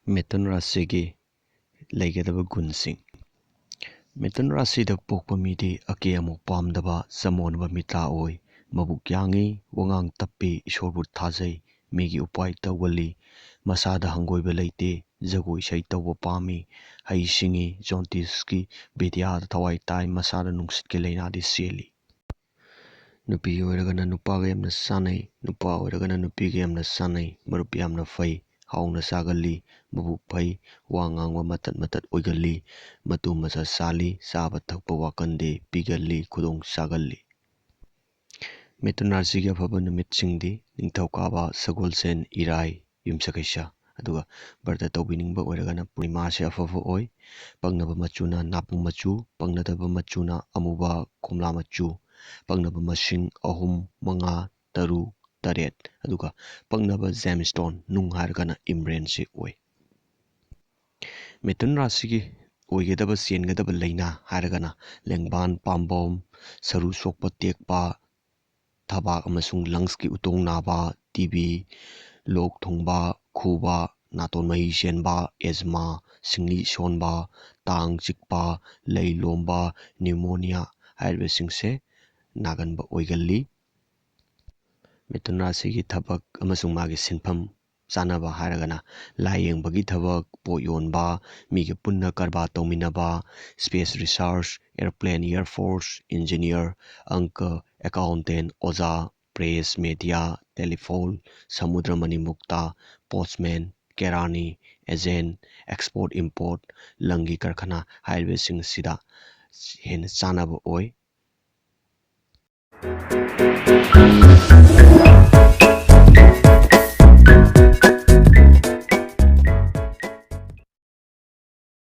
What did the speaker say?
Mithun Rashigi gadaba gunsing. Mithun Rashida pokp midi ake amok pamdaba samonaba mitla oi mabuk yangi wangang tapi isorbu thajai migi upai tawali masada hangoiba leite jagoi sai tawba pami hai singi jontiski bidya thawai tai masada nungsit laina di seli. Nupi oiragana nupaga yamna sanai nupa oiragana nupiga yamna sanai marup yamna fai hauna sagali mabuk fai wa ngangwa matat oigali matu masa sali saba thakpa wakande pigali khudong sagali. Mithun Rashigi afaba numitsingdi ningthaukaba sagolsen irai yumsakaisa aduga barda tawbiningba oiragana purnimase afaba oi pangnaba machuna napu machu pangnadaba machuna amuba komla machu pangnaba masing ahum manga taru taret aduga pangnaba gemstone nung hargana imrense oi. Mithun Rashigi oigdba sengadaba leina hargana lengban pambom saru sokpa tekpa tabak amasung lungski utong naba TB lok thongba khuba naton mahi senba asthma singli sonba tang chikpa lei lomba pneumonia haibasingse naganba oigali. Mithun Rashigi thabak amasung magi sinpham chanaba haragana layengbagi thabak pot yonba migi punna karba tawminaba space research airplane air force engineer angka accountant oja press media telephone samudra manimukta postman kerani agent export import langi karkhana haibasing sida hen chanaba oi.